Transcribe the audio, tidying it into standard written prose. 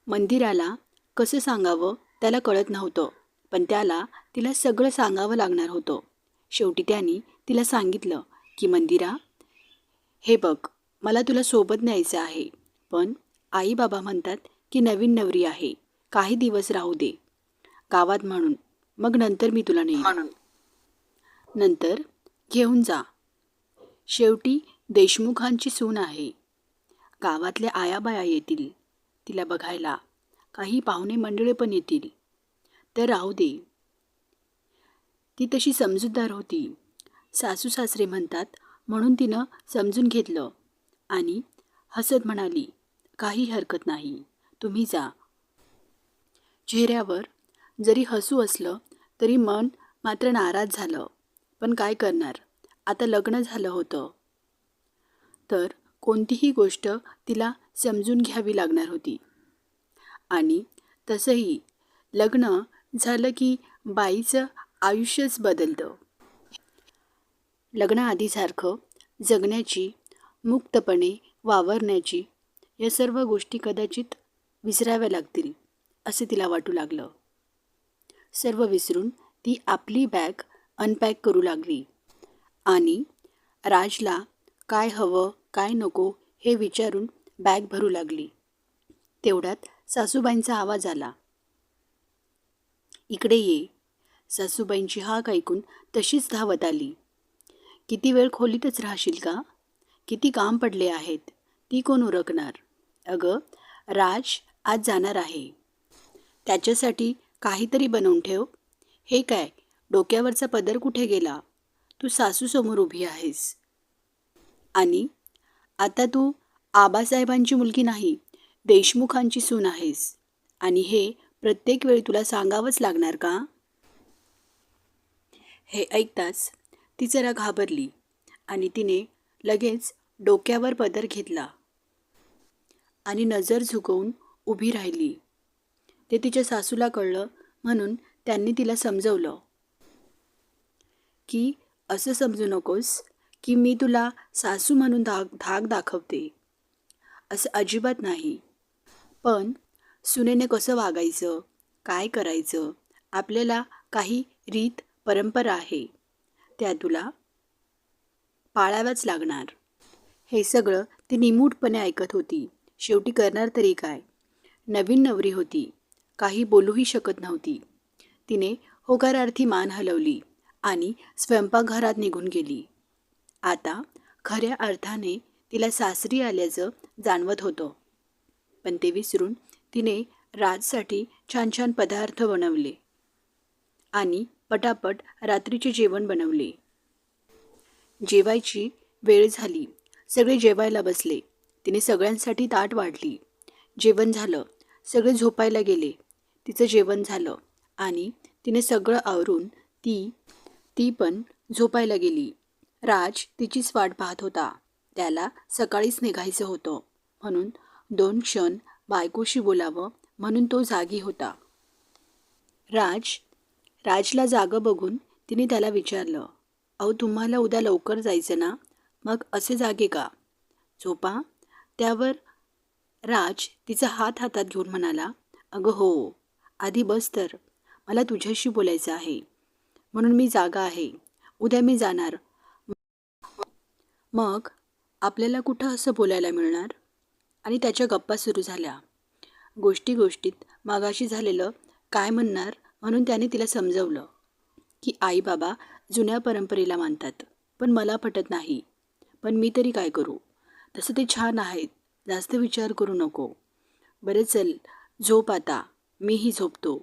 मंदिराला कसं सांगावं त्याला कळत नव्हतं, पण तिला सगळं सांगावं लागणार होतं. शेवटी त्याने तिला सांगितलं की मंदिरा, हे बघ, मला तुला सोबत न्यायचं आहे, पण आई बाबा म्हणतात की नवीन नवरी आहे, काही दिवस राहू दे गावात म्हणून, मग नंतर मी तुला नेईन. नंतर घेऊन जा. शेवटी देशमुखांची सून आहे. गावातल्या आयाबाया येतील तिला बघायला, काही पाहुणे मंडळी पण येतील, तर राहू दे. ती तशी समजूतदार होती. सासू सासरे म्हणतात म्हणून तिनं समजून घेतलं आणि हसत म्हणाली, काही हरकत नाही, तुम्ही जा. चेहऱ्यावर जरी हसू असलं तरी मन मात्र नाराज झालं. पण काय करणार, आता लग्न झालं होतं तर कोणतीही गोष्ट तिला समजून घ्यावी लागणार होती. आणि तसंही लग्न झालं की बाईचं आयुष्यच बदलतं. लग्नाआधीसारखं जगण्याची, मुक्तपणे वावरण्याची या सर्व गोष्टी कदाचित विसराव्या लागतील असे तिला वाटू लागलं. सर्व विसरून ती आपली बॅग अनपॅक करू लागली आणि राजला काय हवं काय नको हे विचारून बॅग भरू लागली. तेवढ्यात सासूबाईंचा आवाज आला, इकडे ये. सासूबाईंची हाक ऐकून तशीच धावत आली. किती वेळ खोलीतच राहशील का? किती काम पडले आहेत, ती कोण उरकणार? अगं, राज आज जाणार आहे, त्याच्यासाठी काहीतरी बनवून ठेव. हे काय, डोक्यावरचा पदर कुठे गेला? तू सासूसमोर उभी आहेस आणि आता तू आबासाहेबांची मुलगी नाही, देशमुखांची सून आहेस, आणि हे प्रत्येक वेळी तुला सांगावंच लागणार का? हे ऐकताच ती जरा घाबरली आणि तिने लगेच डोक्यावर पदर घेतला आणि नजर झुकवून उभी राहिली. ते तिच्या सासूला कळलं म्हणून त्यांनी तिला समजवलं की असं समजू नकोस की मी तुला सासू म्हणून धाक दाखवते, असं अजिबात नाही. पण सुनेने कसं वागायचं, काय करायचं, आपल्याला काही रीत परंपरा आहे, त्या तुला पाळाव्याच लागणार. हे सगळं ती निमूटपणे ऐकत होती. शेवटी करणार तरी काय? नवीन नवरी होती, काही बोलूही शकत नव्हती. तिने होकारार्थी मान हलवली आणि स्वयंपाकघरात निघून गेली. आता खऱ्या अर्थाने तिला सासरी आल्याचं जाणवत होतं, पण ते विसरून तिने राजसाठी छान छान पदार्थ बनवले आणि पटापट रात्रीचे जेवण बनवले. जेवायची वेळ झाली, सगळे जेवायला बसले. तिने सगळ्यांसाठी ताट वाढली. जेवण झालं, सगळे झोपायला गेले. तिचं जेवण झालं आणि तिने सगळं आवरून ती पण झोपायला गेली. राज तिचीच वाट पाहत होता. त्याला सकाळीच निघायचं होतं म्हणून 2 क्षण बायकोशी बोलावं म्हणून तो जागी होता. राजला जागं बघून तिने त्याला विचारलं, अहो, तुम्हाला उद्या लवकर जायचं ना, मग असे जागे का? झोपा. त्यावर राज तिचा हात हातात घेऊन म्हणाला, अगं हो, आधी बस तर, मला तुझ्याशी बोलायचं आहे, म्हणून मी जागा आहे. उद्या मी जाणार, मग आपल्याला कुठं असं बोलायला मिळणार? आणि त्याच्या गप्पा सुरू झाल्या. गोष्टीत मागाशी झालेलं काय म्हणणार म्हणून त्याने तिला समजवलं की आई बाबा जुन्या परंपरेला मानतात, पण मला पटत नाही. पण मी तरी काय करू? तसं ते छान आहेत, जास्त विचार करू नको. बरं चल, झोप आता, मीही झोपतो.